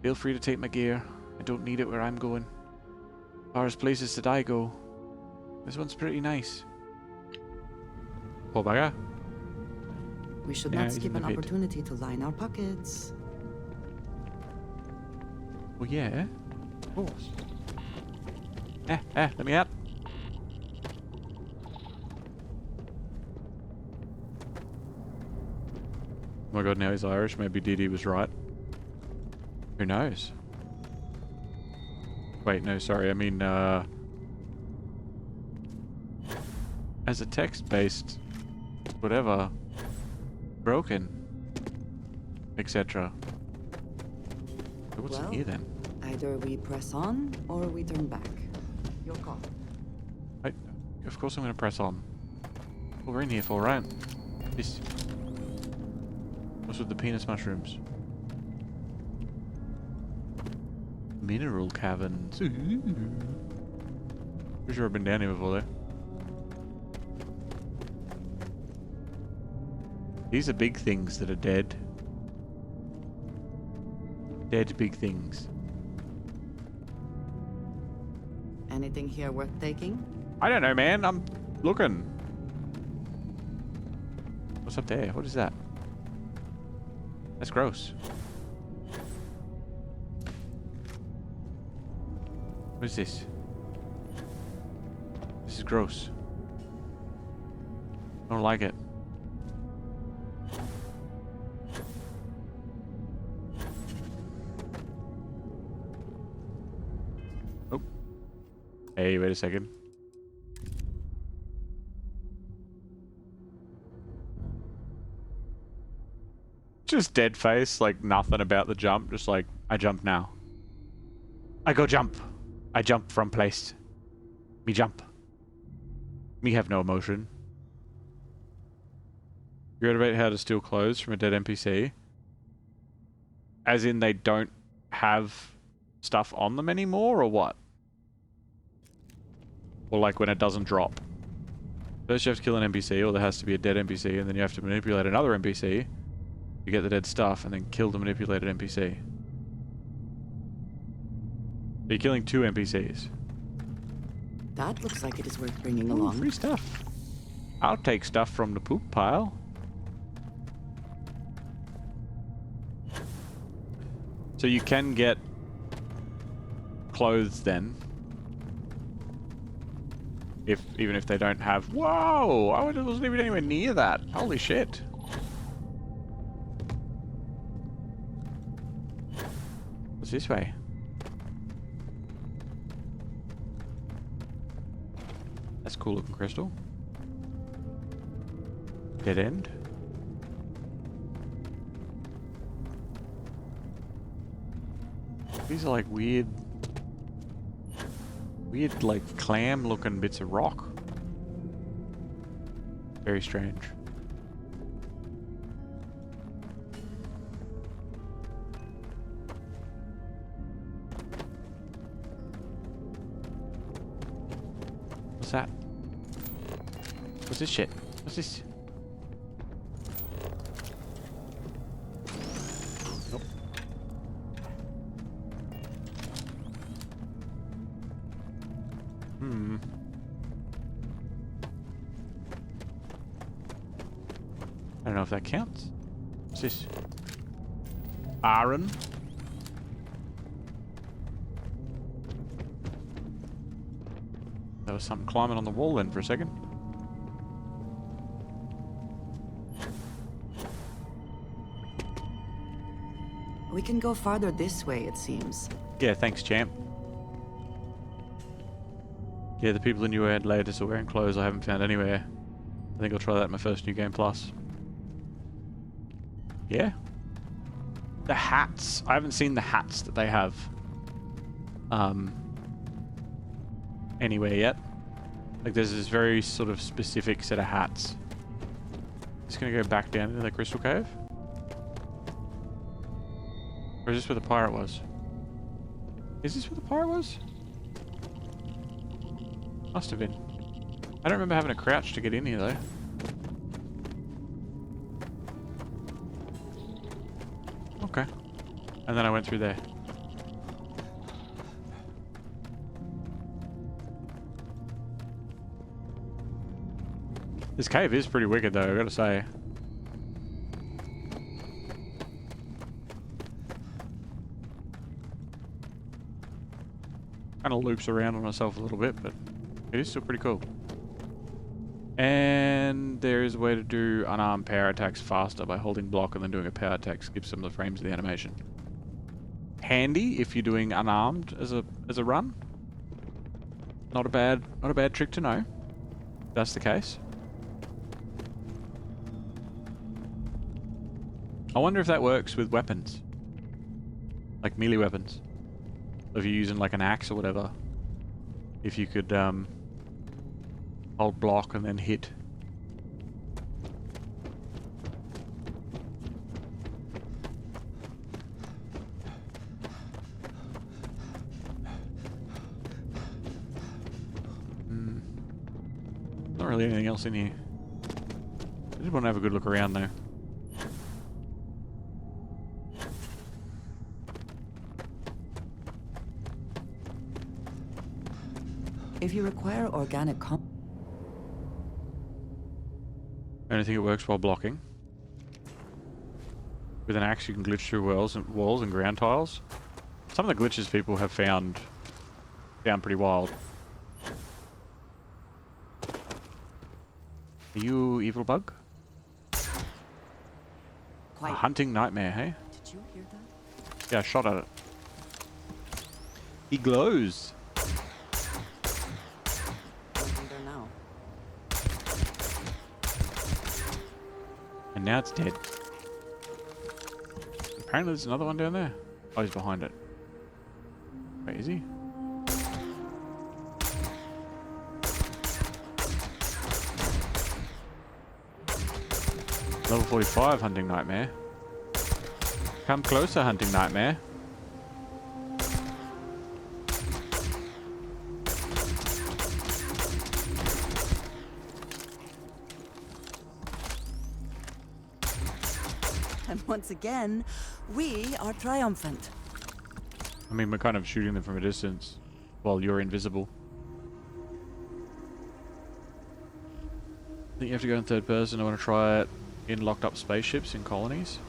Feel free to take my gear. I don't need it where I'm going. As far as places to die go, this one's pretty nice. Poor bugger. We should Yeah, not he's skip in an the pit. opportunity to line our pockets. Well, yeah, of course. Let me out. Oh my god, now he's Irish. Maybe Didi was right. Who knows? Wait, no, sorry. I mean, as a text-based, whatever, broken, etc. So what's in here then? Either we press on or we turn back. Your call. Of course I'm going to press on. What we're in here for, right? This. What's with the penis mushrooms? Mineral caverns. Ooh. Pretty sure I've been down here before, though. These are big things that are dead. Dead big things. Anything here worth taking? I don't know, man. I'm looking. What's up there? What is that? That's gross. What is this? This is gross. I don't like it. Oh. Hey, wait a second. Just dead face, like nothing about the jump, just like, I jump now. I go jump. I jump from place. Me jump. Me have no emotion. You read about how to steal clothes from a dead NPC? As in they don't have stuff on them anymore, or what? Or like when it doesn't drop? First you have to kill an NPC, or there has to be a dead NPC, and then you have to manipulate another NPC to get the dead stuff, and then kill the manipulated NPC. So you're killing 2 NPCs. That looks like it is worth bringing Ooh, along. free stuff. I'll take stuff from the poop pile. So you can get clothes then. Even if they don't have... Whoa! I wasn't even anywhere near that. Holy shit. What's this way? That's a cool looking crystal. Dead end. These are like weird like clam looking bits of rock. Very strange. What's that? What's this shit? What's this? Nope. I don't know if that counts. What's this? Iron. There was something climbing on the wall then for a second. We can go farther this way, it seems. Yeah, thanks, champ. Yeah, the people in New Atlantis are wearing clothes I haven't found anywhere. I think I'll try that in my first New Game Plus. Yeah. The hats. I haven't seen the hats that they have anywhere yet. Like there's this very sort of specific set of hats. Just gonna go back down into the crystal cave. Or is this where the pirate was? Is this where the pirate was? Must have been. I don't remember having a crouch to get in here though. Okay. And then I went through there. This cave is pretty wicked though, I gotta say. Kind of loops around on itself a little bit, but it is still pretty cool. And there is a way to do unarmed power attacks faster by holding block and then doing a power attack. Skips some of the frames of the animation. Handy if you're doing unarmed as a run. Not a bad trick to know. If that's the case. I wonder if that works with weapons. Like melee weapons. If you're using like an axe or whatever. If you could hold block and then hit. Not really anything else in here. I just want to have a good look around though. If you require organic I don't think it works while blocking. With an axe you can glitch through walls and ground tiles. Some of the glitches people have found pretty wild. Are you evil bug? A hunting nightmare, hey? Did you hear that? Yeah, I shot at it. He glows. There now. And now it's dead. Apparently there's another one down there. Oh, he's behind it. Wait, is he? Level 45 hunting nightmare. Come closer, hunting nightmare. And once again, we are triumphant. I mean, we're kind of shooting them from a distance while you're invisible. I think you have to go in third person. I want to try it in locked up spaceships in colonies.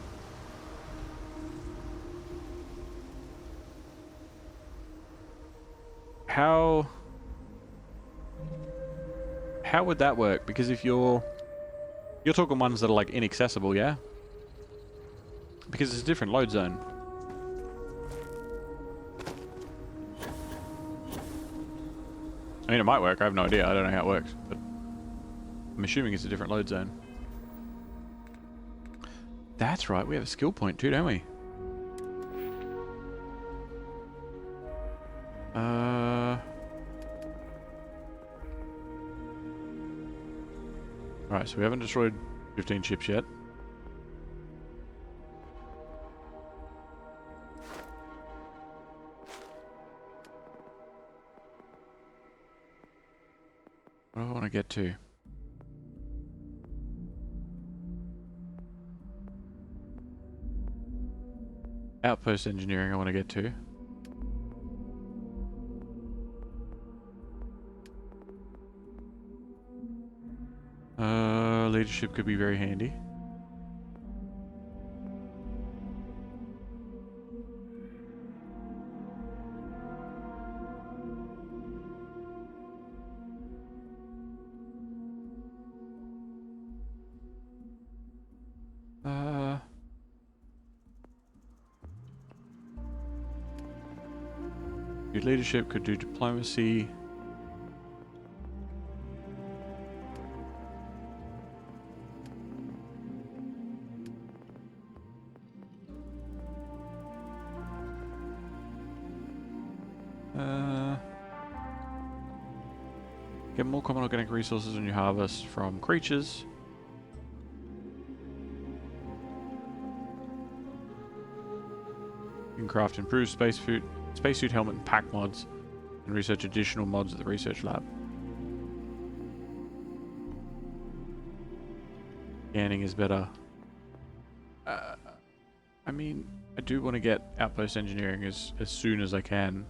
How would that work? Because if you're talking ones that are like inaccessible, yeah? Because it's a different load zone. I mean, it might work. I have no idea. I don't know how it works, but I'm assuming it's a different load zone. That's right. We have a skill point too, don't we? Right, so we haven't destroyed 15 ships yet. What do I want to get to? Outpost engineering I want to get to. Leadership could be very handy. Good leadership could do diplomacy. Get more common organic resources when you harvest from creatures. You can craft improved spacesuit helmet and pack mods, and research additional mods at the research lab. Scanning is better. I mean, I do want to get outpost engineering as soon as I can.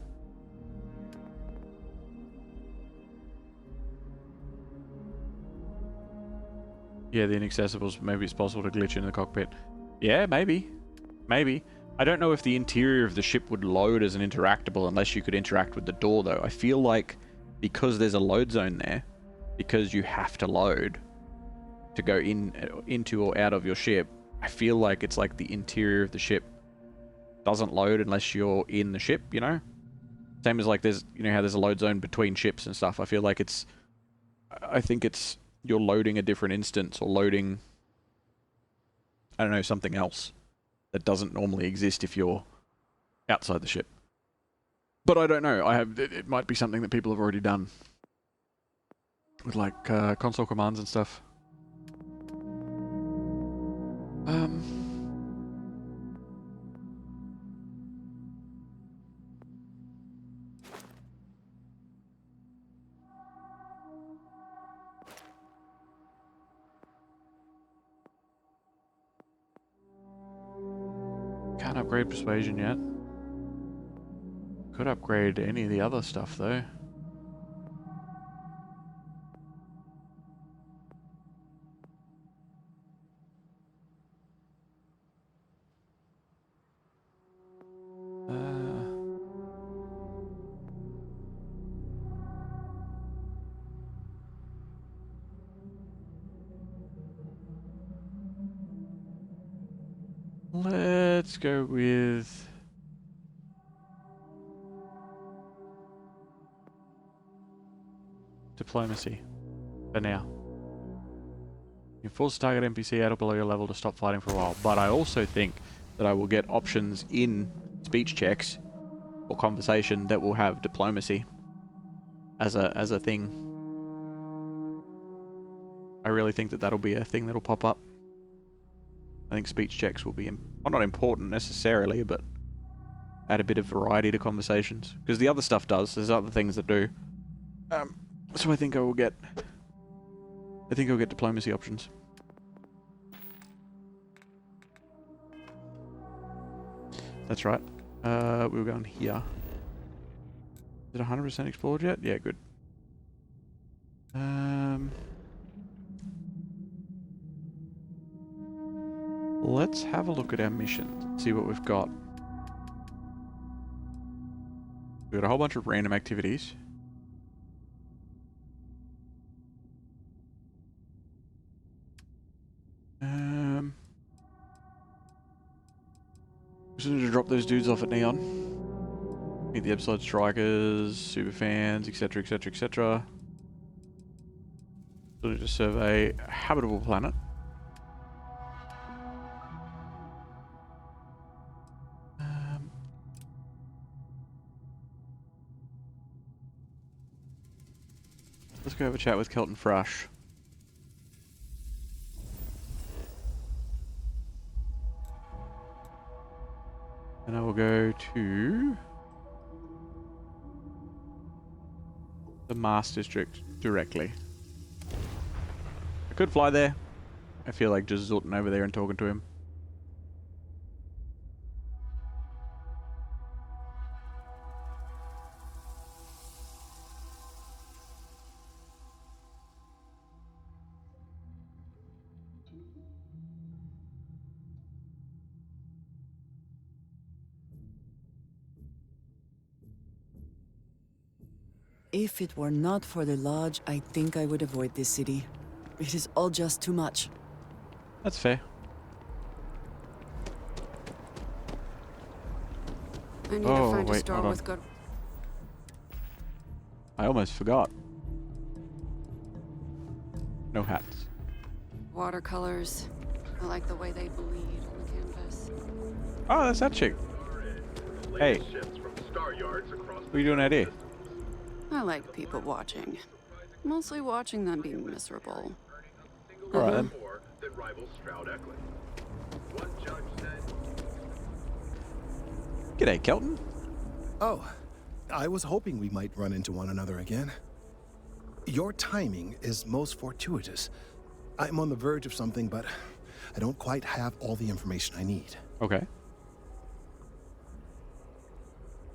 Yeah, the inaccessibles. Maybe it's possible to glitch in the cockpit. Yeah, maybe. Maybe. I don't know if the interior of the ship would load as an interactable unless you could interact with the door, though. I feel like because there's a load zone there, because you have to load to go into or out of your ship, I feel like it's like the interior of the ship doesn't load unless you're in the ship, you know? Same as like there's, you know how there's a load zone between ships and stuff. I feel like I think it's, you're loading a different instance or loading, I don't know, something else that doesn't normally exist if you're outside the ship. But I don't know. It might be something that people have already done with like console commands and stuff. Can't upgrade persuasion yet. Could upgrade any of the other stuff though. Let's go with diplomacy for now. You force target NPC at or below your level to stop fighting for a while, but I also think that I will get options in speech checks or conversation that will have diplomacy as a thing. I really think that that'll be a thing that'll pop up. I think speech checks will be, well, not important necessarily, but add a bit of variety to conversations. Because the other stuff does. There's other things that do. So I think I'll get diplomacy options. That's right. We were going here. Is it 100% explored yet? Yeah, good. Let's have a look at our missions, see what we've got. We've got a whole bunch of random activities. Just need to drop those dudes off at Neon. Meet the episode strikers, super fans, etc, etc, etc. Still need to survey a habitable planet. Let's go have a chat with Kelton Frush. And I will go to the Mars District directly. I could fly there. I feel like just zooting over there and talking to him. If it were not for the lodge, I think I would avoid this city. It is all just too much. That's fair. I need to find a store with good... I almost forgot. No hats. Watercolors. I like the way they bleed on the canvas. Oh, that's that chick. Hey. From What are you doing out here? I like people watching. Mostly watching them be miserable. Alright then. G'day, Kelton. Oh, I was hoping we might run into one another again. Your timing is most fortuitous. I'm on the verge of something, but I don't quite have all the information I need. Okay.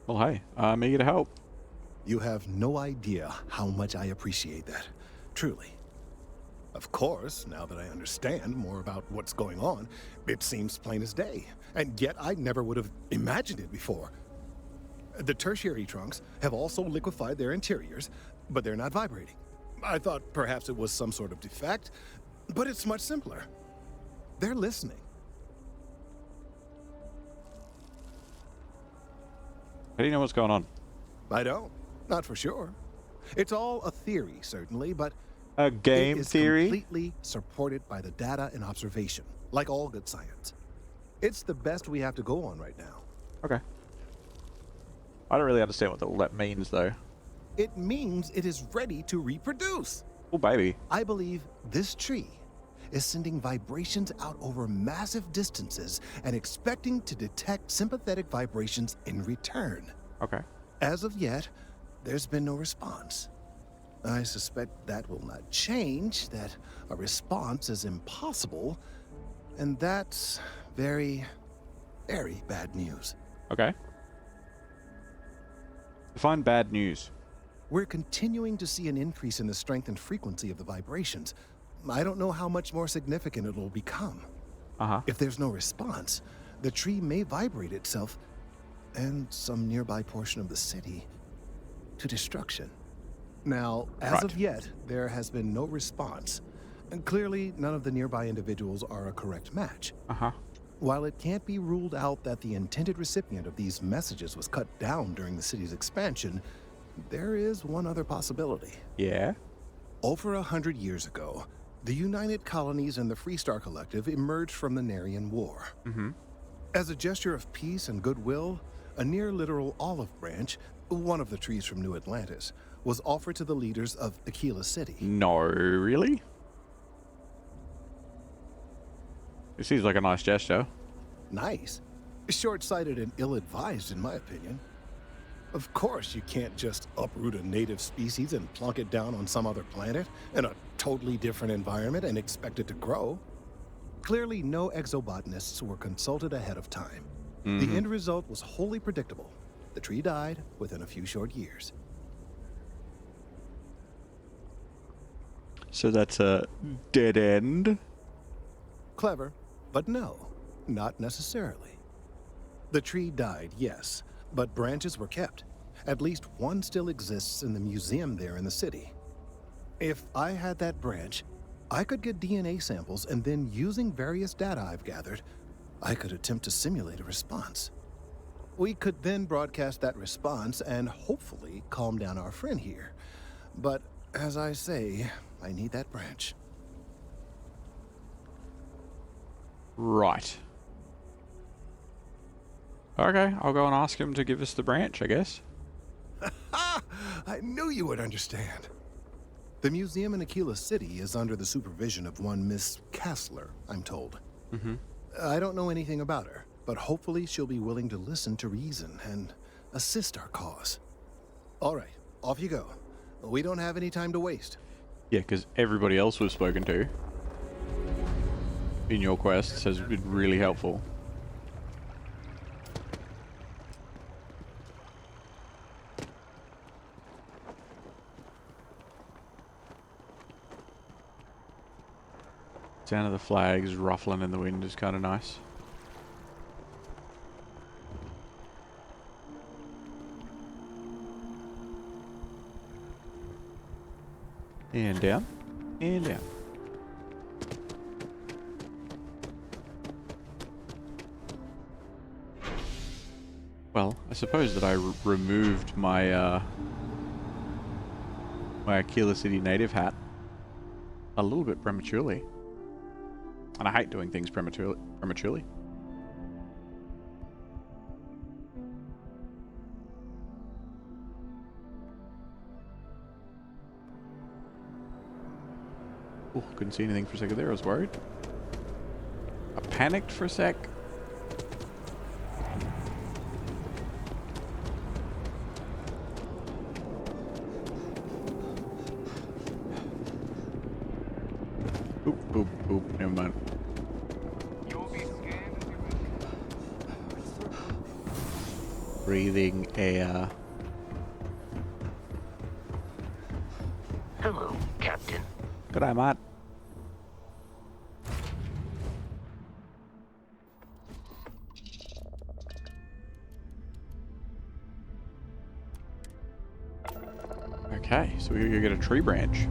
Well, hey, I'm eager to help. You have no idea how much I appreciate that. Truly. Of course, now that I understand more about what's going on, it seems plain as day. And yet I never would have imagined it before. The tertiary trunks have also liquefied their interiors, but they're not vibrating. I thought perhaps it was some sort of defect, but it's much simpler. They're listening. How do you know what's going on? I don't. Not for sure. It's all a theory, certainly, but a game it is theory? Completely supported by the data and observation, like all good science. It's the best we have to go on right now. Okay. I don't really understand what all that means, though. It means it is ready to reproduce. Oh, baby. I believe this tree is sending vibrations out over massive distances and expecting to detect sympathetic vibrations in return. Okay. As of yet, there's been no response. I suspect that will not change, that a response is impossible, and that's very, very bad news. Okay. Define bad news. We're continuing to see an increase in the strength and frequency of the vibrations. I don't know how much more significant it'll become. If there's no response, the tree may vibrate itself and some nearby portion of the city to destruction. Now, as of yet, there has been no response. And clearly, none of the nearby individuals are a correct match. While it can't be ruled out that the intended recipient of these messages was cut down during the city's expansion, there is one other possibility. Yeah? Over 100 years ago, the United Colonies and the Freestar Collective emerged from the Narian War. As a gesture of peace and goodwill, a near-literal olive branch, one of the trees from New Atlantis, was offered to the leaders of Aquila City. No, really? It seems like a nice gesture. Nice? Short-sighted and ill-advised, in my opinion. Of course, you can't just uproot a native species and plunk it down on some other planet in a totally different environment and expect it to grow. Clearly, no exobotanists were consulted ahead of time. The end result was wholly predictable. The tree died within a few short years. So that's a dead end? Clever, but no, not necessarily. The tree died, yes, but branches were kept. At least one still exists in the museum there in the city. If I had that branch, I could get DNA samples, and then using various data I've gathered, I could attempt to simulate a response. We could then broadcast that response and hopefully calm down our friend here. But as I say, I need that branch. Right. Okay, I'll go and ask him to give us the branch, I guess. I knew you would understand. The museum in Aquila City is under the supervision of one Miss Kassler, I'm told. I don't know anything about her, but hopefully she'll be willing to listen to reason and assist our cause. All right, off you go. We don't have any time to waste. Yeah, because everybody else we've spoken to in your quests has been really helpful. Sound of the flags ruffling in the wind is kind of nice. And down. And down. Well, I suppose that I removed my my Aquila City native hat a little bit prematurely. And I hate doing things prematurely. Oh, couldn't see anything for a second there. I was worried. I panicked for a sec. Oop, oop, oop. Never mind. Breathing air. Hello, Captain. G'day, mate. Okay, so we're gonna get a tree branch.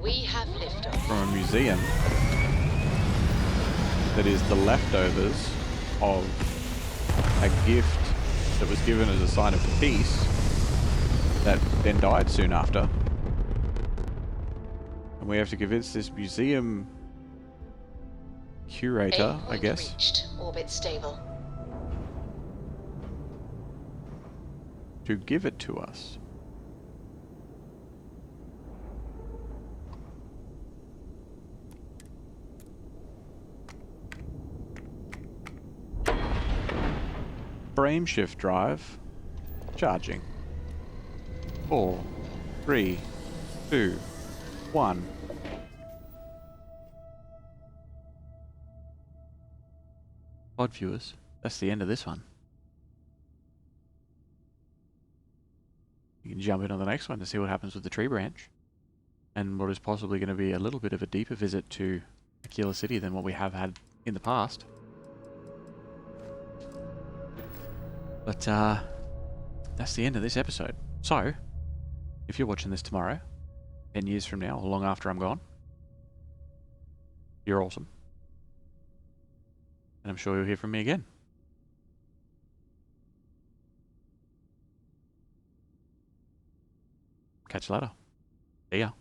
We have liftoff From a museum that is the leftovers of a gift that was given as a sign of peace that then died soon after. And we have to convince this museum curator, I guess. Reached. Orbit stable. To give it to us. Frame shift drive charging. 4, 3, 2, 1. Odd viewers, that's the end of this one. You can jump in on the next one to see what happens with the tree branch and what is possibly going to be a little bit of a deeper visit to Aquila City than what we have had in the past. But that's the end of this episode. So, if you're watching this tomorrow, 10 years from now, or long after I'm gone, you're awesome. And I'm sure you'll hear from me again. Catch you later. See ya.